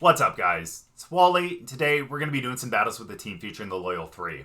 What's up, guys? It's Wally. Today, we're going to be doing some battles with the team featuring the Loyal 3.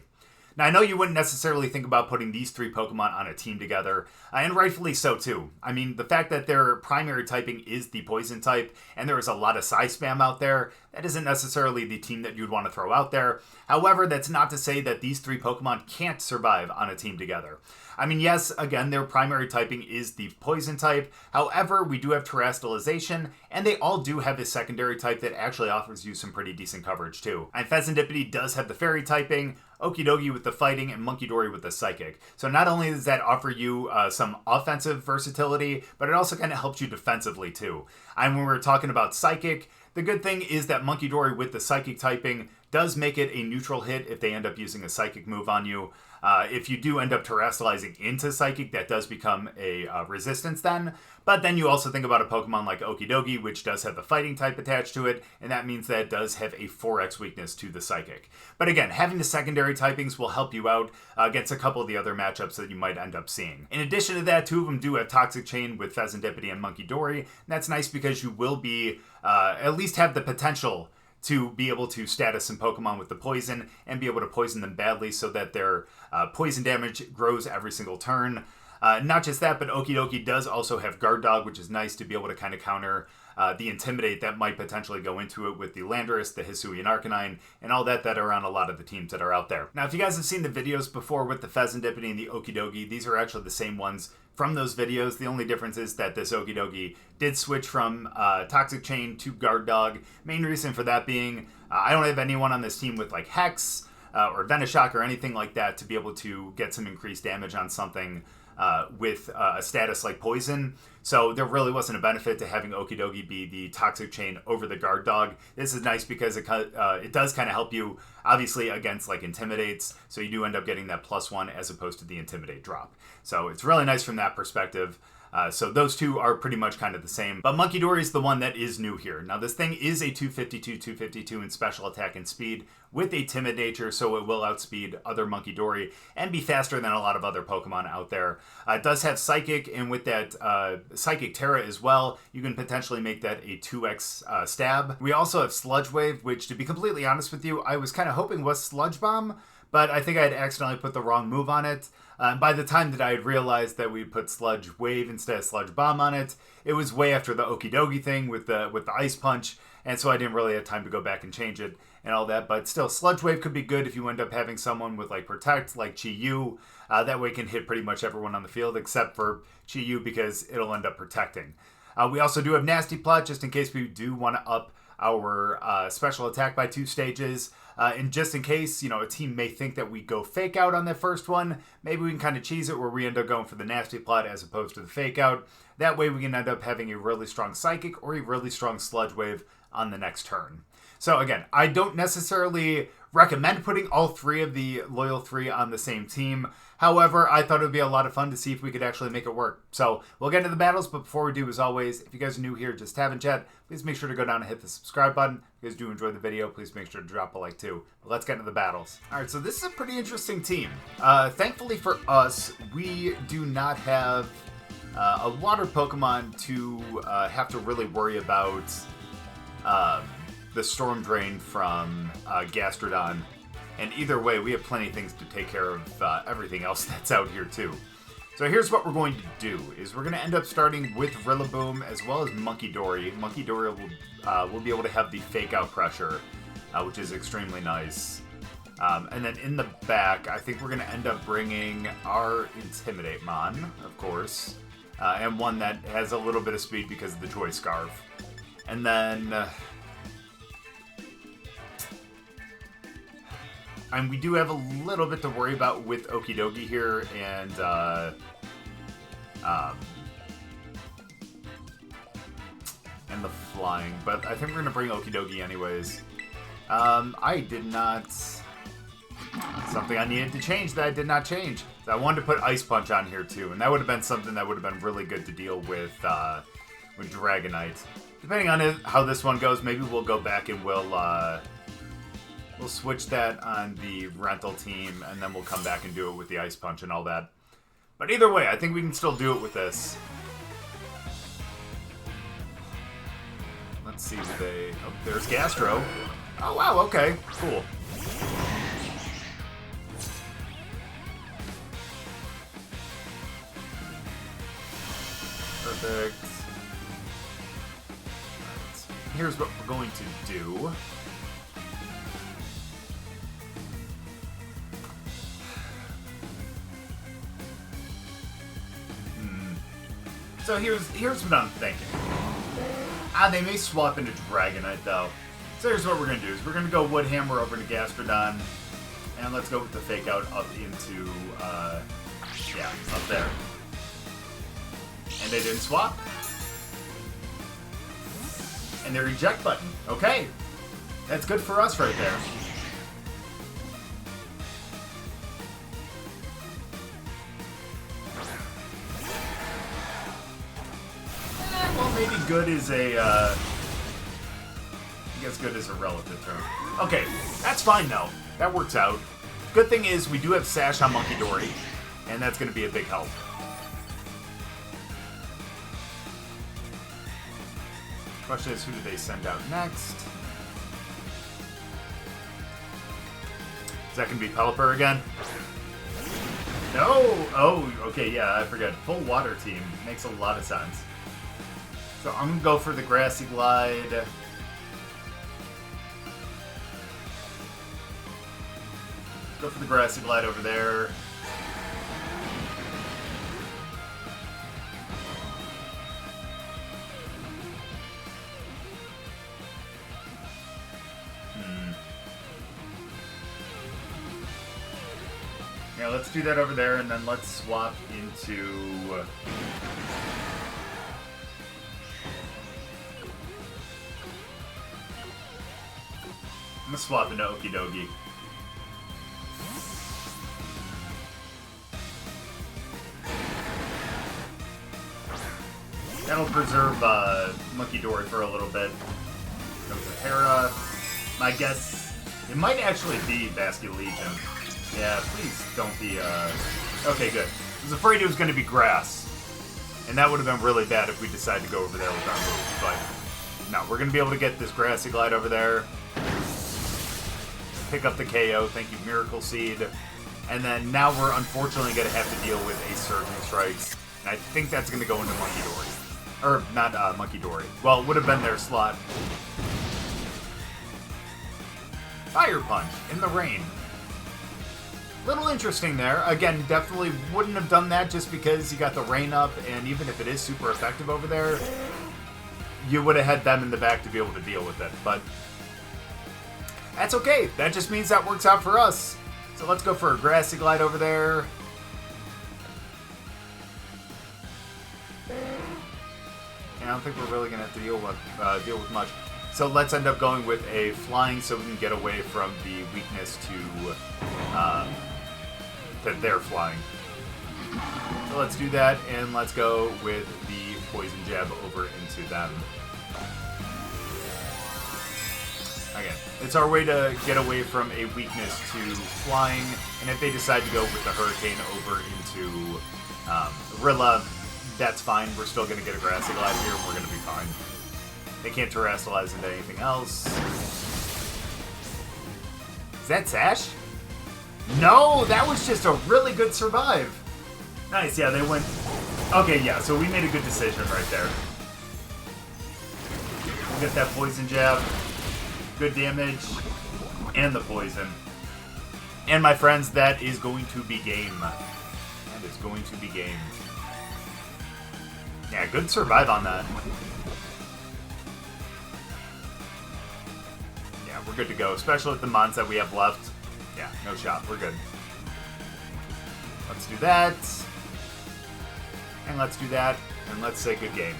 Now, I know you wouldn't necessarily think about putting these three Pokemon on a team together, and rightfully so, too. I mean, the fact that their primary typing is the Poison type, and there is a lot of Psyspam out there, that isn't necessarily the team that you'd want to throw out there. However, that's not to say that these three Pokemon can't survive on a team together. I mean, yes, again, their primary typing is the Poison type. However, we do have Terastallization, and they all do have a secondary type that actually offers you some pretty decent coverage, too. And Fezandipiti does have the Fairy typing, Okidogi with the Fighting, and Munkidori with the Psychic. So not only does that offer you some offensive versatility, but it also kind of helps you defensively, too. And when we're talking about Psychic, the good thing is that Munkidori with the Psychic typing does make it a neutral hit if they end up using a Psychic move on you. If you do end up terrestrializing into Psychic, that does become a resistance then. But then you also think about a Pokemon like Okidogi, which does have the Fighting type attached to it, and that means that it does have a 4x weakness to the Psychic. But again, having the secondary typings will help you out against a couple of the other matchups that you might end up seeing. In addition to that, two of them do have Toxic Chain with Fezandipiti and Munkidori, and that's nice because you will be, at least have the potential to be able to status some Pokemon with the poison and be able to poison them badly so that their poison damage grows every single turn. Not just that, but Okidogi does also have Guard Dog, which is nice to be able to kind of counter the Intimidate that might potentially go into it with the Landorus, the Hisui, and Arcanine, and all that are on a lot of the teams that are out there. Now, if you guys have seen the videos before with the Fezandipiti and the Okidogi, these are actually the same ones from those videos. The only difference is that this Okidogi did switch from Toxic Chain to Guard Dog. Main reason for that being, I don't have anyone on this team with like Hex or Venoshock or anything like that to be able to get some increased damage on something with a status like Poison. So there really wasn't a benefit to having Okidogi be the Toxic Chain over the Guard Dog. This is nice because it does kind of help you, obviously, against like Intimidates. So you do end up getting that +1 as opposed to the Intimidate drop. So it's really nice from that perspective. So those two are pretty much kind of the same. But Munkidori is the one that is new here. Now this thing is a 252 in special attack and speed with a timid nature, so it will outspeed other Munkidori and be faster than a lot of other Pokemon out there. It does have Psychic, and with that Psychic Terra as well, you can potentially make that a 2x stab. We also have Sludge Wave, which, to be completely honest with you, I was kind of hoping was Sludge Bomb, but I think I had accidentally put the wrong move on it. By the time that I had realized that we put Sludge Wave instead of Sludge Bomb on it, it was way after the Okidogi thing with the Ice Punch, and so I didn't really have time to go back and change it and all that. But still, Sludge Wave could be good if you end up having someone with like Protect, like Chi-Yu. That way it can hit pretty much everyone on the field except for Chi-Yu because it'll end up protecting. We also do have Nasty Plot just in case we do want to up our special attack by 2 stages. And just in case, a team may think that we go Fake Out on that first one, maybe we can kind of cheese it where we end up going for the Nasty Plot as opposed to the Fake Out. That way we can end up having a really strong Psychic or a really strong Sludge Wave on the next turn. So again, I don't necessarily recommend putting all 3 of the Loyal 3 on the same team. However, I thought it would be a lot of fun to see if we could actually make it work. So we'll get into the battles, but before we do, as always, if you guys are new here, just haven't yet, please make sure to go down and hit the subscribe button. If you guys do enjoy the video, please make sure to drop a like too. But let's get into the battles. All right, so this is a pretty interesting team. Thankfully for us, we do not have a water Pokemon to have to really worry about the Storm Drain from Gastrodon. And either way, we have plenty of things to take care of everything else that's out here too. So here's what we're going to do, is we're going to end up starting with Rillaboom as well as Munkidori. Munkidori will be able to have the Fake Out pressure, which is extremely nice. And then in the back, I think we're going to end up bringing our Intimidate Mon, of course, and one that has a little bit of speed because of the Joy Scarf. And then... and we do have a little bit to worry about with Okidogi here, and the flying, but I think we're going to bring Okidogi anyways. I did not... something I needed to change that I did not change. So I wanted to put Ice Punch on here too, and that would have been something that would have been really good to deal with Dragonite. Depending on how this one goes, maybe we'll go back and we'll switch that on the rental team, and then we'll come back and do it with the Ice Punch and all that. But either way, I think we can still do it with this. Let's see who they... Oh, there's Gastro. Oh, wow, okay. Cool. Perfect. Right. Here's what we're going to do. So here's what I'm thinking. They may swap into Dragonite though. So here's what we're gonna do: is we're gonna go Woodhammer over to Gastrodon, and let's go with the Fake Out up into yeah, up there. And they didn't swap. And their eject button. Okay, that's good for us right there. Maybe good is a, I guess good is a relative term. Okay, that's fine though. That works out. Good thing is we do have Sash on Munkidori, and that's going to be a big help. Question is, who do they send out next? Is that going to be Pelipper again? No! Oh, okay, yeah, I forgot. Full water team. Makes a lot of sense. So I'm going to go for the Grassy Glide. Go for the Grassy Glide over there. Yeah, let's do that over there, and then let's swap into... I'm gonna swap into Okidogi. That'll preserve Munkidori for a little bit. Goes to Hera. My guess, it might actually be Basket Legion. Yeah, please don't be, okay, good. I was afraid it was going to be Grass. And that would have been really bad if we decided to go over there with our move. But, no, we're going to be able to get this Grassy Glide over there. Pick up the KO, thank you, Miracle Seed. And then now we're unfortunately going to have to deal with a Surging Strikes. And I think that's going to go into Munkidori. Or, not Munkidori. Well, it would have been their slot. Fire Punch in the rain. Little interesting there. Again, definitely wouldn't have done that just because you got the rain up, and even if it is super effective over there, you would have had them in the back to be able to deal with it. But that's okay. That just means that works out for us. So let's go for a Grassy Glide over there. And I don't think we're really going to have to deal with much. So let's end up going with a Flying so we can get away from the weakness to that they're flying. So let's do that, and let's go with the Poison Jab over into them. Again, it's our way to get away from a weakness to flying, and if they decide to go with the Hurricane over into Rilla, that's fine. We're still going to get a Grassy Glide here, we're going to be fine. They can't Terrasilize into anything else. Is that Sash? No, that was just a really good survive. Nice, yeah, they went... Okay, yeah, so we made a good decision right there. We'll get that Poison Jab. Good damage. And the Poison. And my friends, that is going to be game. That is going to be game. Yeah, good survive on that. Yeah, we're good to go, especially with the mons that we have left. Yeah, no shot. We're good. Let's do that. And let's do that. And let's say good game.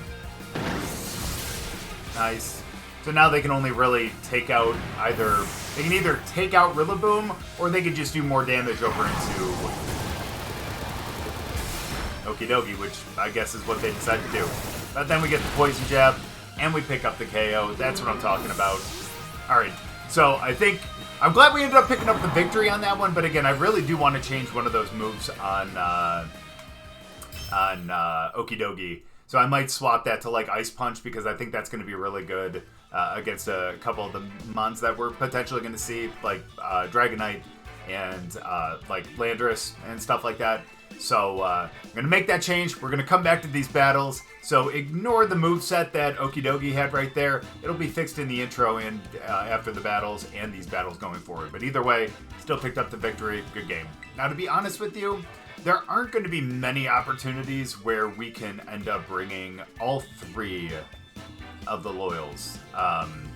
Nice. So now they can only really take out either... They can either take out Rillaboom, or they could just do more damage over into Okidogi, which I guess is what they decided to do. But then we get the Poison Jab, and we pick up the KO. That's what I'm talking about. Alright, so I think... I'm glad we ended up picking up the victory on that one, but again, I really do want to change one of those moves on Okidogi. So I might swap that to like Ice Punch because I think that's going to be really good. against a couple of the mons that we're potentially going to see, like Dragonite and like Landorus and stuff like that. So I'm going to make that change. We're going to come back to these battles. So ignore the moveset that Okidogi had right there. It'll be fixed in the intro and after the battles and these battles going forward. But either way, still picked up the victory. Good game. Now, to be honest with you, there aren't going to be many opportunities where we can end up bringing all three of the Loyals. And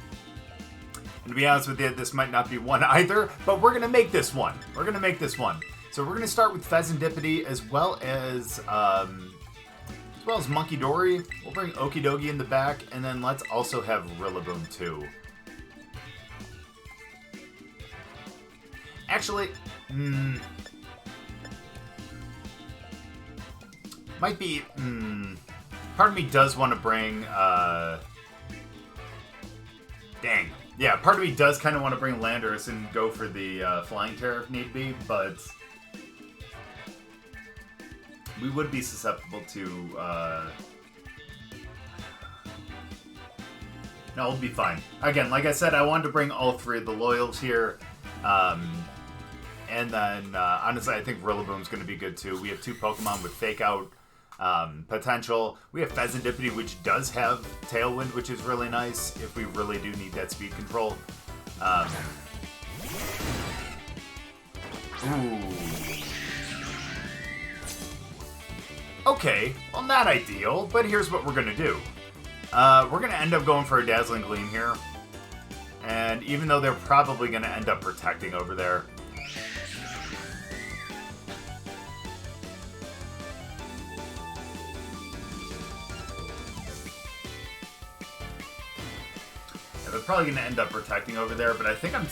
to be honest with you, this might not be one either, but we're going to make this one. We're going to make this one. So we're going to start with Fezandipiti as well as Munkidori. We'll bring Okidogi in the back, and then let's also have Rillaboom too. Actually, might be, part of me does want to bring, dang. Yeah, part of me does kind of want to bring Landorus and go for the Flying Terror if need be, but we would be susceptible to, no, we'll be fine. Again, like I said, I wanted to bring all three of the Loyals here, and then, honestly, I think Rillaboom's going to be good too. We have two Pokemon with Fake Out potential. We have Fezandipiti, which does have Tailwind, which is really nice if we really do need that speed control. Ooh. Okay, well, not ideal, but here's what we're going to do. We're going to end up going for a Dazzling Gleam here. And even though they're probably going to end up protecting over there, they're probably going to end up protecting over there, but I think I'm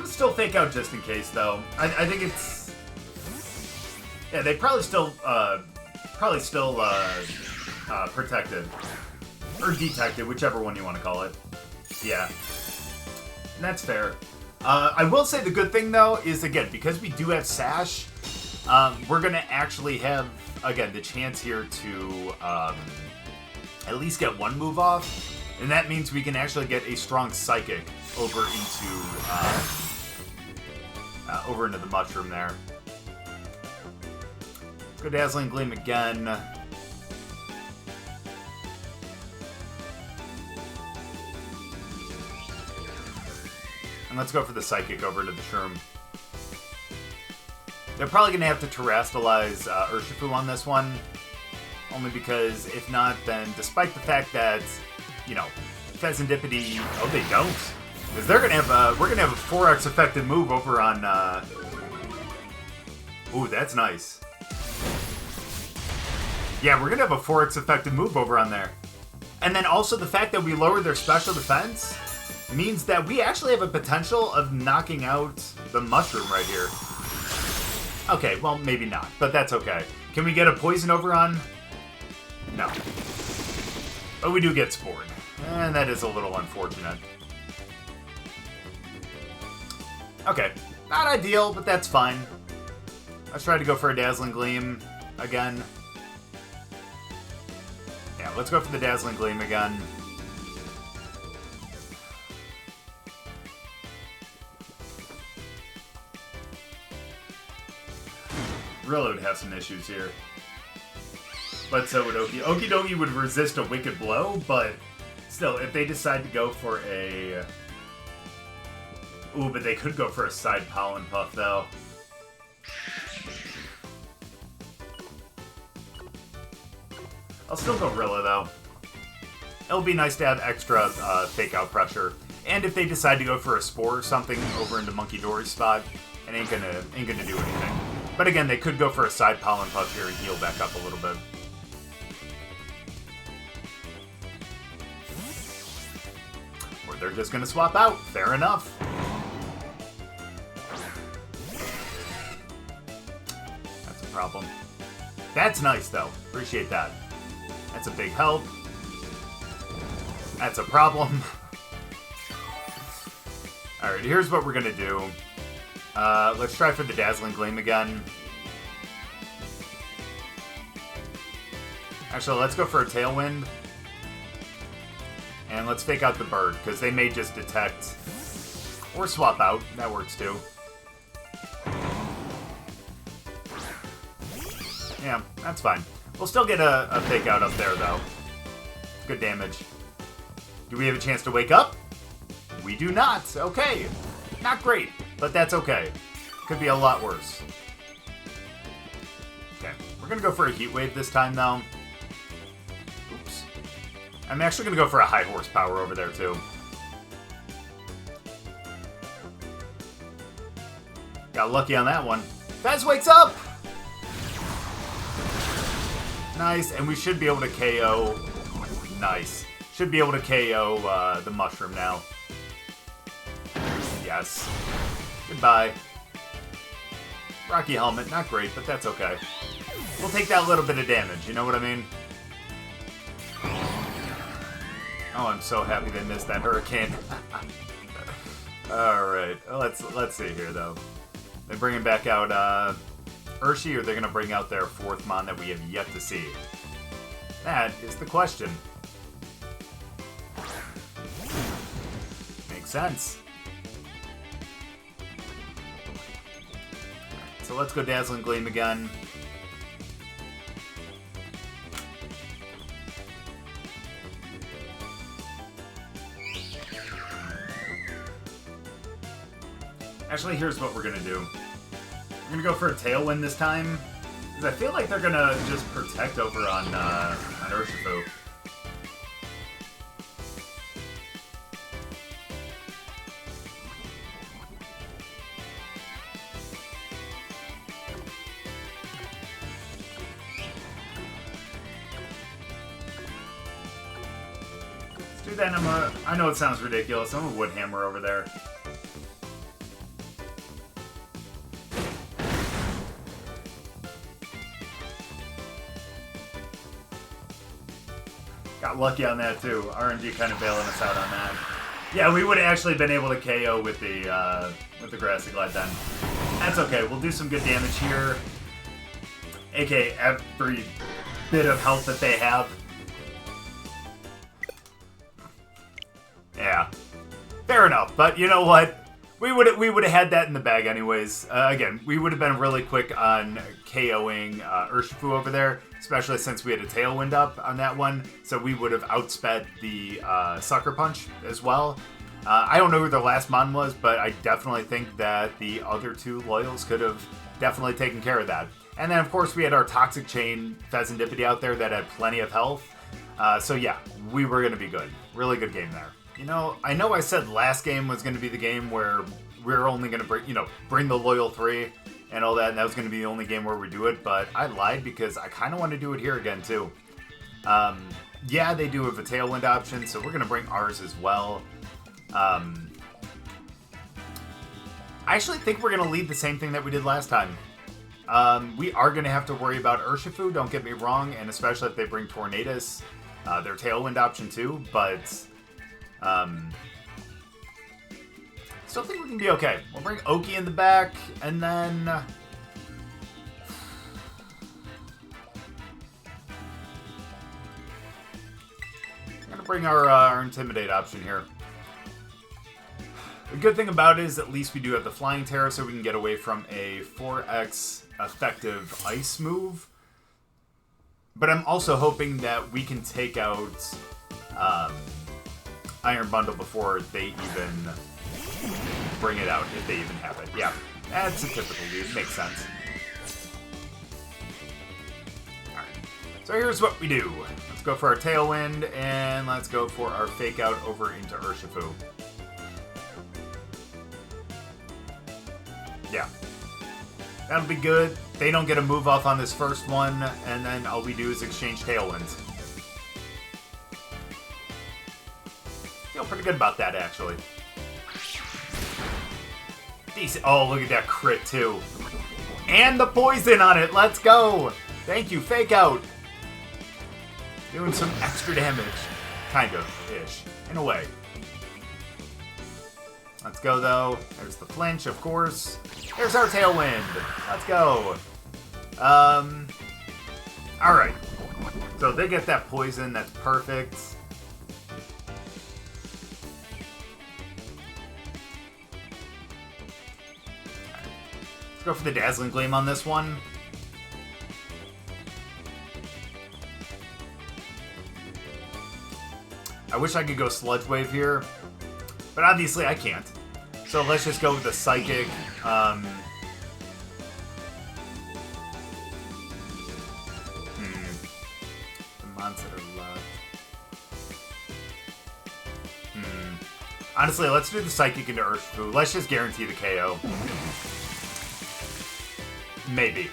still Fake Out just in case, though. I think it's, yeah, they probably still protected or detected, whichever one you want to call it. Yeah, and that's fair. I will say the good thing, though, is, again, because we do have Sash, we're going to actually have, again, the chance here to at least get one move off, and that means we can actually get a strong Psychic over into the Mushroom there. Let's go Dazzling Gleam again. And let's go for the Psychic over to the Shroom. They're probably going to have to Terrastalize Urshifu on this one. Only because, if not, then despite the fact that, you know, Fezandipiti... Oh, they don't. Because they're going to have we're going to have a 4x effective move over on... Ooh, that's nice. Yeah, we're going to have a 4x effective move over on there. And then also the fact that we lowered their special defense means that we actually have a potential of knocking out the Mushroom right here. Okay, well, maybe not, but that's okay. Can we get a Poison over on? No. But we do get Spored. And that is a little unfortunate. Okay, not ideal, but that's fine. Let's try to go for a Dazzling Gleam again. Yeah, let's go for the Dazzling Gleam again. Really would have some issues here. But so would Oki. Okidogi would resist a Wicked Blow, but still, if they decide to go for a... Ooh, but they could go for a side Pollen Puff, though. I'll still go Rilla, though. It'll be nice to have extra Fake Out pressure. And if they decide to go for a Spore or something over into Munkidori's spot, it ain't gonna do anything. But again, they could go for a side Pollen Puff here and heal back up a little bit. Or they're just gonna swap out. Fair enough. That's a problem. That's nice, though. Appreciate that. That's a big help. That's a problem. Alright, here's what we're gonna do. Let's try for the Dazzling Gleam again. Actually, let's go for a Tailwind. And let's fake out the Bird, because they may just detect. Or swap out. That works too. Yeah, that's fine. We'll still get a fake out up there, though. Good damage. Do we have a chance to wake up? We do not. Okay. Not great, but that's okay. Could be a lot worse. Okay, we're going to go for a Heat Wave this time, though. Oops. I'm actually going to go for a high horsepower over there, too. Got lucky on that one. Fez wakes up! Nice, and we should be able to KO. Nice. Should be able to KO the Mushroom now. Yes. Goodbye. Rocky Helmet, not great, but that's okay. We'll take that little bit of damage, you know what I mean? Oh, I'm so happy they missed that Hurricane. Alright, let's see here, though. They're bringing back out Urshi, or they're going to bring out their fourth Mon that we have yet to see? That is the question. Makes sense. So let's go Dazzling Gleam again. Actually, here's what we're going to do. We're going to go for a Tailwind this time, because I feel like they're going to just protect over on Urshifu. Let's do that. I know it sounds ridiculous. I'm a Wood Hammer over there. Got lucky on that too. RNG kind of bailing us out on that. Yeah, we would have actually been able to KO with the Grassy Glide then. That's okay. We'll do some good damage here. AK every bit of health that they have. Yeah, fair enough. But you know what? We would have had that in the bag anyways. Again, we would have been really quick on KOing Urshifu over there, especially since we had a Tailwind up on that one. So we would have outsped the Sucker Punch as well. I don't know who their last Mon was, but I definitely think that the other two Loyals could have definitely taken care of that. And then, of course, we had our Toxic Chain Fezandipiti out there that had plenty of health. So yeah, we were going to be good. Really good game there. You know, I said last game was going to be the game where we're only going to bring the Loyal 3 and all that, and that was going to be the only game where we do it, but I lied because I kind of want to do it here again, too. Yeah, they do have a Tailwind option, so we're going to bring ours as well. I actually think we're going to lead the same thing that we did last time. We are going to have to worry about Urshifu, don't get me wrong, and especially if they bring Tornadus, their Tailwind option too, but still think we can be okay. We'll bring Oki in the back, and then I'm going to bring our Intimidate option here. The good thing about it is at least we do have the Flying Terror, so we can get away from a 4x effective Ice move. But I'm also hoping that we can take out Iron Bundle before they even bring it out, if they even have it. Yeah, that's a typical use. Makes sense. Alright, so here's what we do. Let's go for our Tailwind, and let's go for our Fake Out over into Urshifu. Yeah. That'll be good. They don't get a move off on this first one, and then all we do is exchange Tailwinds. Feel pretty good about that, actually. Decent. Oh, look at that crit, too. And the poison on it. Let's go. Thank you, Fake Out. Doing some extra damage. Kind of, ish. In a way. Let's go, though. There's the flinch, of course. There's our Tailwind. Let's go. Alright. So they get that poison. That's perfect. Let's go for the Dazzling Gleam on this one. I wish I could go Sludge Wave here, but obviously I can't. So let's just go with the Psychic. The mons that are left. Honestly, let's do the Psychic into Urshifu. Let's just guarantee the KO. Maybe.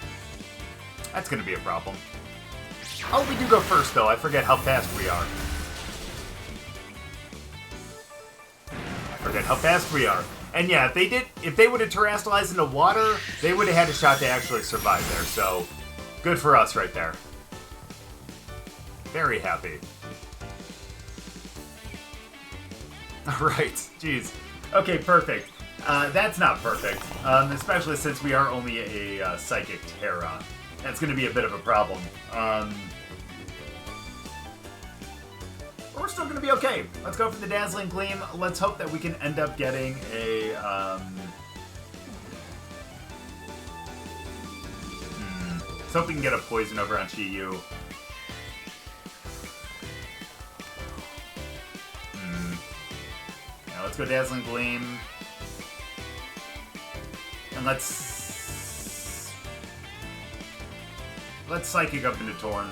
That's going to be a problem. Oh, we do go first, though. I forget how fast we are. Forget how fast we are. And yeah, if they would have terrestrialized into water, they would have had a shot to actually survive there. So, good for us right there. Very happy. Alright, jeez. Okay, perfect. That's not perfect, especially since we are only a Psychic Terra. That's going to be a bit of a problem. But we're still going to be okay. Let's go for the Dazzling Gleam. Let's hope that we can end up getting a... Let's hope we can get a Poison over on Chi-Yu. Yeah, let's go Dazzling Gleam. And let's Psychic up into Torn.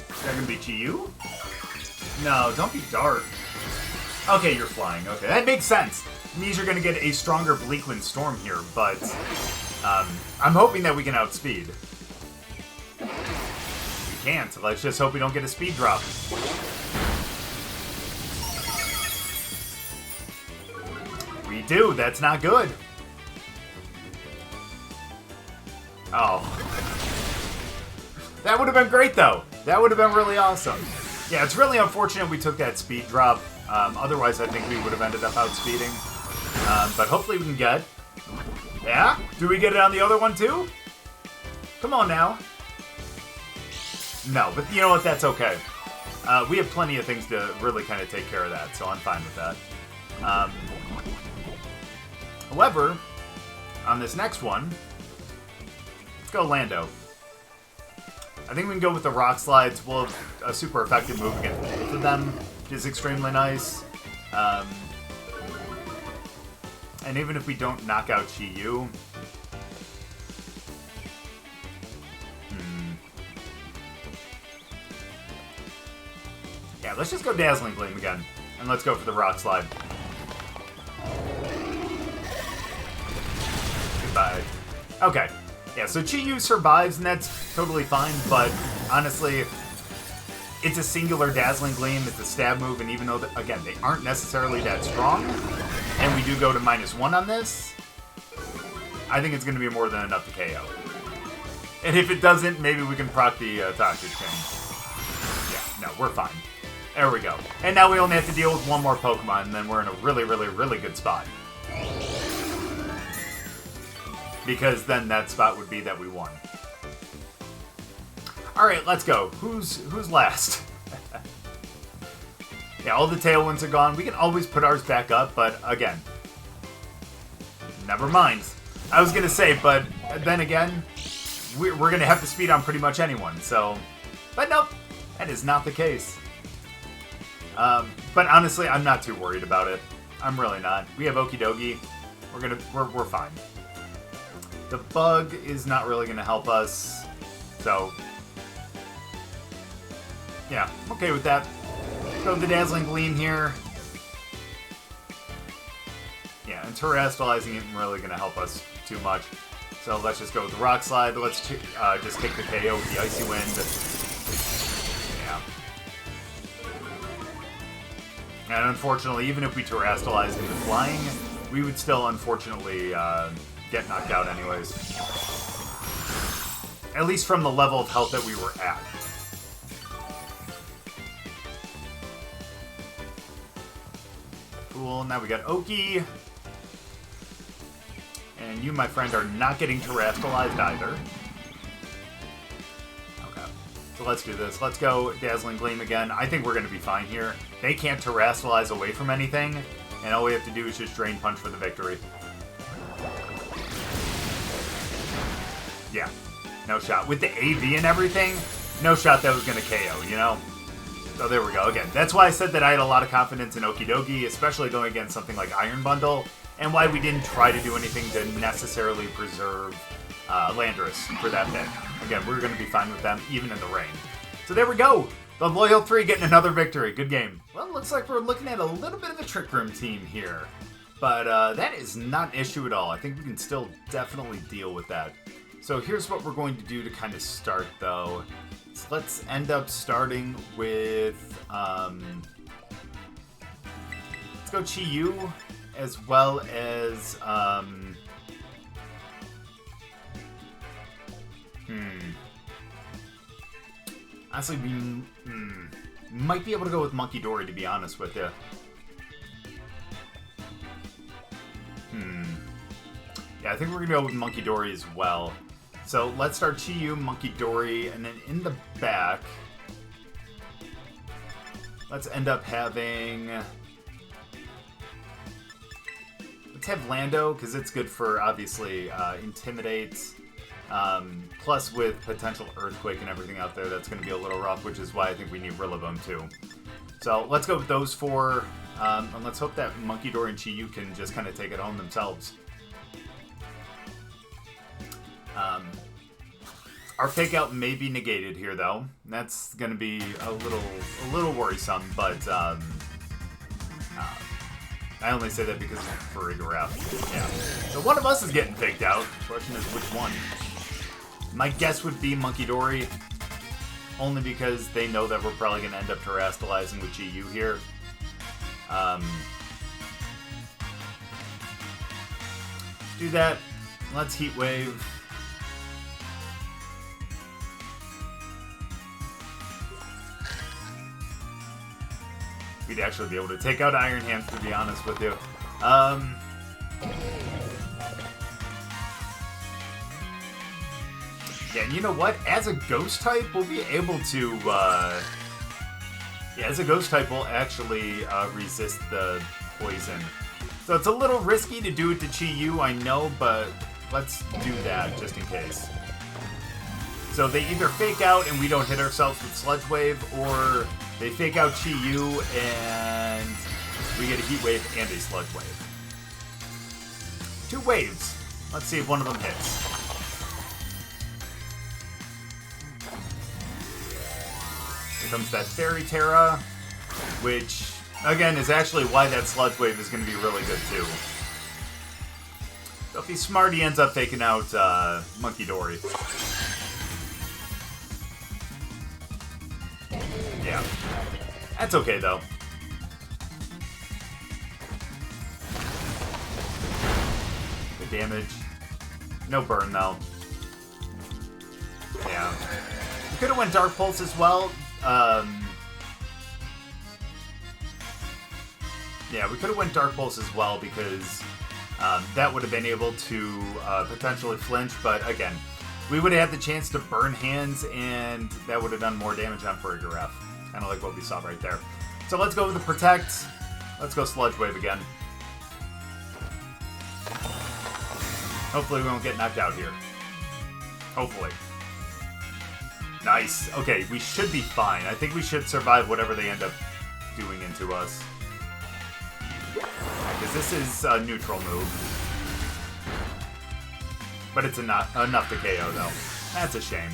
Is that gonna be Chi-Yu? No, don't be Dark. Okay, you're flying. Okay, that makes sense. It means you're gonna get a stronger Bleakwind Storm here, but I'm hoping that we can outspeed. We can't. Let's just hope we don't get a speed drop. We do. That's not good. Oh. That would have been great, though. That would have been really awesome. Yeah, it's really unfortunate we took that speed drop. Otherwise, I think we would have ended up outspeeding. But hopefully we can get... Yeah? Do we get it on the other one, too? Come on, now. No, but you know what? That's okay. We have plenty of things to really kind of take care of that, so I'm fine with that. However, on this next one, let's go Lando. I think we can go with the Rock Slides. We'll have a super effective move against both of them, which is extremely nice. And even if we don't knock out Chi-Yu... Yeah, let's just go Dazzling Gleam again. And let's go for the Rock Slide. Goodbye. Okay. Yeah, so Chi-Yu survives, and that's totally fine, but honestly, it's a singular Dazzling Gleam, it's a stab move, and even though, again, they aren't necessarily that strong, and we do go to -1 on this, I think it's going to be more than enough to KO. And if it doesn't, maybe we can proc the Toxic Chain. Yeah, no, we're fine. There we go. And now we only have to deal with one more Pokemon, and then we're in a really, really, really good spot. Because then that spot would be that we won. Alright, let's go. Who's last? Yeah, all the Tailwinds are gone. We can always put ours back up, but again, never mind. I was going to say, but then again, we're going to have to speed on pretty much anyone, so... But nope, that is not the case. But honestly, I'm not too worried about it. I'm really not. We have Okidogi. We're fine. The bug is not really going to help us, so... Yeah, I'm okay with that. Go with the Dazzling Gleam here. Yeah, and terrestrializing isn't really going to help us too much. So let's just go with the Rock Slide. Let's just take the KO with the Icy Wind. Yeah. And unfortunately, even if we terrestrialized into flying, we would still unfortunately get knocked out anyways. At least from the level of health that we were at. Cool, now we got Oki. And you, my friend, are not getting terrestrialized either. Okay, so let's do this. Let's go Dazzling Gleam again. I think we're going to be fine here. They can't terrestrialize away from anything, and all we have to do is just Drain Punch for the victory. Yeah, no shot. With the AV and everything, no shot that was going to KO, you know? So there we go. Again, that's why I said that I had a lot of confidence in Okidogi, especially going against something like Iron Bundle, and why we didn't try to do anything to necessarily preserve Landorus for that bit. Again, we're going to be fine with them, even in the rain. So there we go. The Loyal 3 getting another victory. Good game. Well, it looks like we're looking at a little bit of a Trick Room team here. But that is not an issue at all. I think we can still definitely deal with that. So here's what we're going to do to kind of start, though. So let's end up starting with... let's go Chi-Yu, as well as... Honestly, we might be able to go with Munkidori, to be honest with you. Yeah, I think we're going to go with Munkidori as well. So let's start Chi-Yu, Munkidori, and then in the back, let's end up having... Let's have Lando, because it's good for, obviously, Intimidate. Plus, with potential Earthquake and everything out there, that's going to be a little rough, which is why I think we need Rillaboom, too. So let's go with those four, and let's hope that Munkidori and Chi-Yu can just kind of take it home themselves. Our fake out may be negated here, though. That's going to be a little worrisome, but I only say that because of Farigiraf. Yeah. So one of us is getting faked out. The question is which one. My guess would be Munkidori, only because they know that we're probably going to end up terrestrializing with Chi-Yu here. Do that. Let's Heat Wave. We'd actually be able to take out Iron Hands, to be honest with you. Yeah, and you know what? As a Ghost type, we'll be able to... yeah, as a Ghost type, we'll actually resist the poison. So it's a little risky to do it to Chi-Yu, I know, but let's do that just in case. So they either fake out and we don't hit ourselves with Sludge Wave, or they fake out Chi-Yu and we get a Heat Wave and a Sludge Wave. 2 waves. Let's see if one of them hits. Here comes that Fairy Terra, which, again, is actually why that Sludge Wave is going to be really good, too. So if he's smart, he ends up taking out Munkidori. Yeah. That's okay, though. Good damage. No burn, though. Yeah. We could have went Dark Pulse as well. Yeah, we could have went Dark Pulse as well because that would have been able to potentially flinch, but again, we would have had the chance to burn hands, and that would have done more damage on Farigiraf. Kind of like what we saw right there. So let's go with the Protect. Let's go Sludge Wave again. Hopefully we won't get knocked out here. Hopefully. Nice. Okay, we should be fine. I think we should survive whatever they end up doing into us. Because this is a neutral move. But it's enough to KO, though. That's a shame.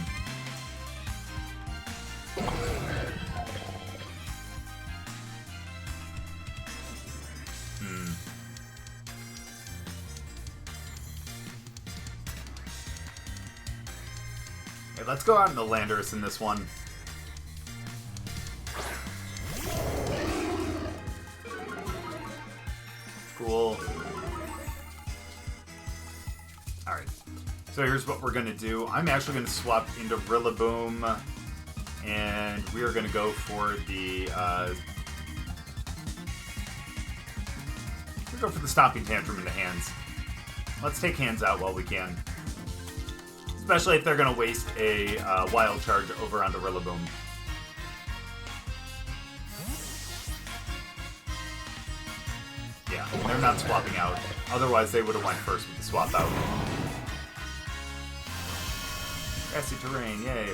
Okay, let's go out into Landorus in this one. Cool. Alright. So here's what we're going to do. I'm actually going to swap into Rillaboom, and we are going to go for the go for the Stomping Tantrum into hands. Let's take hands out while we can. Especially if they're going to waste a wild charge over onto Rillaboom. Yeah, they're not swapping out. Otherwise, they would have went first with the swap out. Grassy terrain, yay.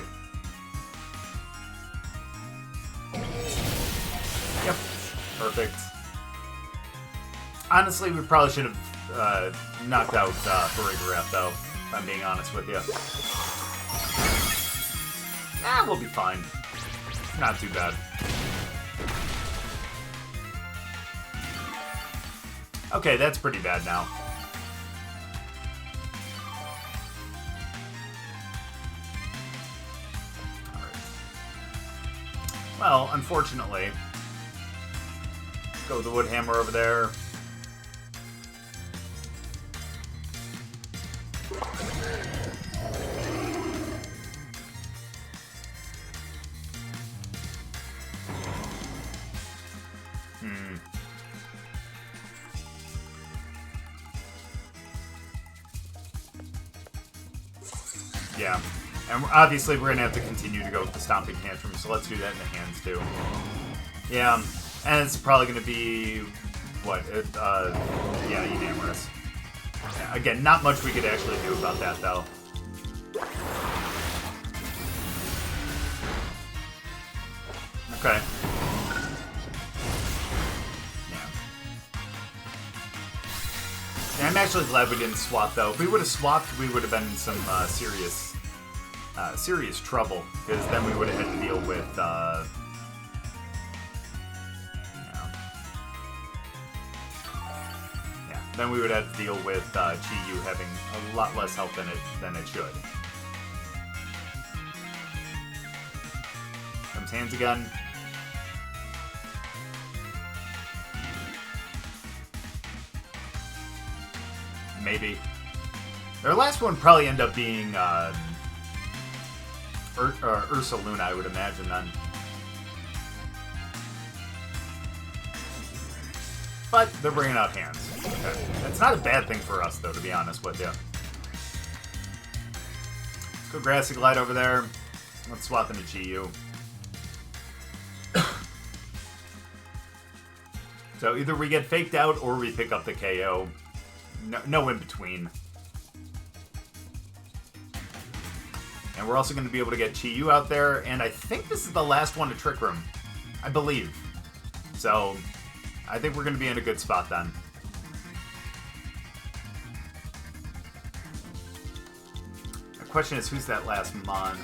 Yep, perfect. Honestly, we probably should have knocked out Farigarath, though, if I'm being honest with you. We'll be fine. Not too bad. Okay, that's pretty bad now. Alright. Well, unfortunately, go with the Wood Hammer over there. Yeah, and obviously we're going to have to continue to go with the Stomping Tantrum, so let's do that in the hands too. Yeah, and it's probably going to be, what, yeah, Enamorous. Yeah, again, not much we could actually do about that though. Okay. Yeah, I'm actually glad we didn't swap though. If we would have swapped, we would have been in some serious trouble, because then we would have had to deal with then we would have to deal with Chi-Yu having a lot less health than it should. Comes hands again. Maybe. Their last one probably end up being Ursaluna, I would imagine then. But they're bringing out hands. Okay. That's not a bad thing for us, though, to be honest with you. Let's go Grassy Glide over there. Let's swap into Chi-Yu. So either we get faked out or we pick up the KO. No in between. And we're also going to be able to get Chi-Yu out there, and I think this is the last one to Trick Room. I believe. So, I think we're going to be in a good spot then. The question is, who's that last Mon?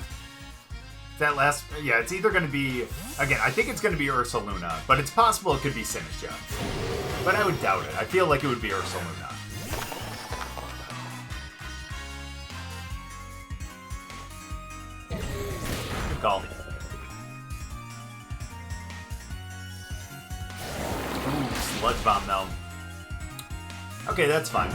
That last... Yeah, it's either going to be... Again, I think it's going to be Ursaluna, but it's possible it could be Sinistcha. But I would doubt it. I feel like it would be Ursaluna. Good call. Ooh, Sludge Bomb though. Okay, that's fine.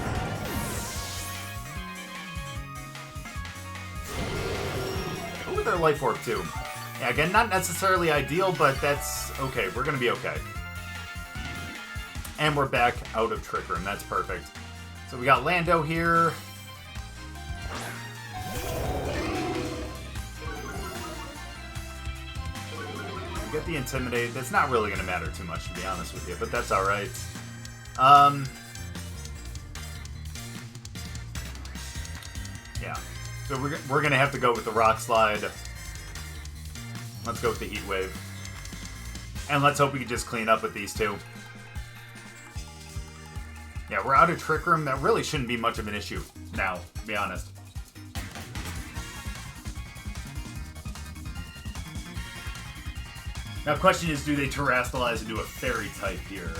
Ooh, with their Life Orb too. Yeah, again, not necessarily ideal, but that's okay. We're gonna be okay. And we're back out of Trick Room. That's perfect. So we got Lando here. We get the Intimidate. That's not really going to matter too much, to be honest with you, but that's alright. Yeah. So we're going to have to go with the Rock Slide. Let's go with the Heat Wave. And let's hope we can just clean up with these two. Yeah, we're out of Trick Room. That really shouldn't be much of an issue now, to be honest. Now, the question is, do they Terrastallize and do a Fairy type here?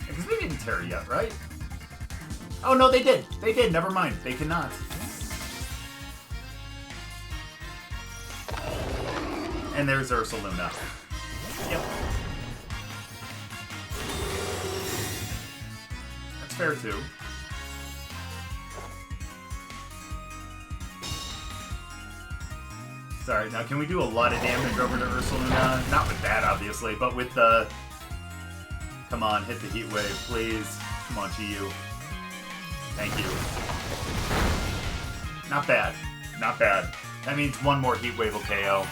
Because they didn't Terra yet, right? Oh, no, they did. They did. Never mind. They cannot. And there's Ursaluna. Yep. That's fair, too. Sorry, now can we do a lot of damage over to Ursaluna? Not with that, obviously, but with the... Come on, hit the heat wave, please. Come on, GU. Thank you. Not bad. Not bad. That means one more heat wave will KO.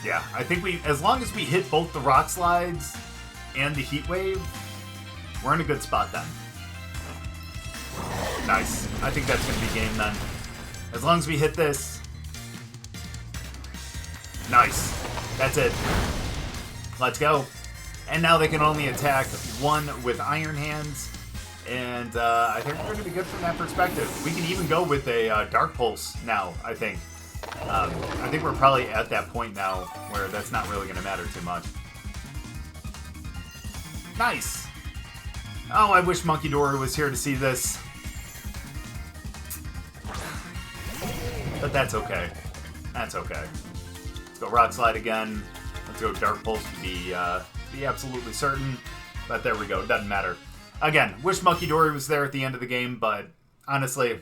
Yeah, I think as long as we hit both the rock slides and the heat wave, we're in a good spot then. Nice. I think that's going to be game then. As long as we hit this. Nice. That's it. Let's go. And now they can only attack one with Iron Hands. And I think we're going to be good from that perspective. We can even go with a Dark Pulse now, I think. I think we're probably at that point now where that's not really going to matter too much. Nice. Oh, I wish Munkidori was here to see this. But that's okay. That's okay. Let's go Rock Slide again. Let's go Dark Pulse to be absolutely certain. But there we go. It doesn't matter. Again, wish Munkidori was there at the end of the game, but honestly,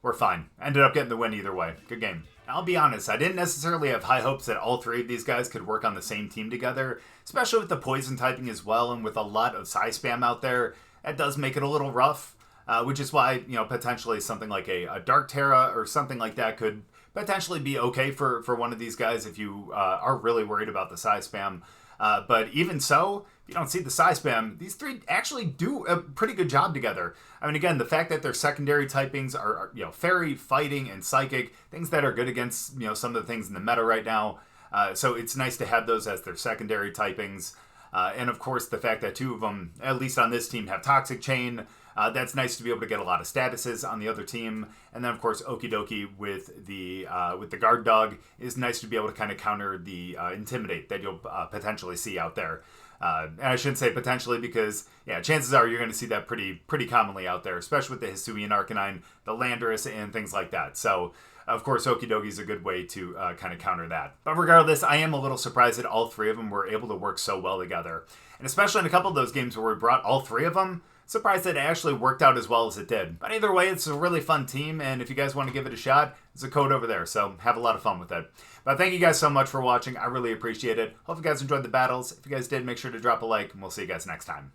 we're fine. Ended up getting the win either way. Good game. I'll be honest, I didn't necessarily have high hopes that all three of these guys could work on the same team together, especially with the poison typing as well, and with a lot of Psyspam out there. That does make it a little rough, which is why, potentially something like a Dark Terra or something like that could potentially be okay for one of these guys if you are really worried about the Psyspam. But even so, if you don't see the Psyspam, these three actually do a pretty good job together. I mean, again, the fact that their secondary typings are Fairy, Fighting, and Psychic, things that are good against, some of the things in the meta right now. So it's nice to have those as their secondary typings. And of course, the fact that two of them, at least on this team, have Toxic Chain. That's nice to be able to get a lot of statuses on the other team. And then, of course, Okidogi with the Guard Dog is nice to be able to kind of counter the Intimidate that you'll potentially see out there. And I shouldn't say potentially because, chances are you're going to see that pretty commonly out there, especially with the Hisuian Arcanine, the Landorus, and things like that. So, of course, Okidogi is a good way to kind of counter that. But regardless, I am a little surprised that all three of them were able to work so well together. And especially in a couple of those games where we brought all three of them, surprised that it actually worked out as well as it did. But either way, it's a really fun team, and if you guys want to give it a shot, there's a code over there, so have a lot of fun with it. But thank you guys so much for watching. I really appreciate it. Hope you guys enjoyed the battles. If you guys did, make sure to drop a like, and we'll see you guys next time.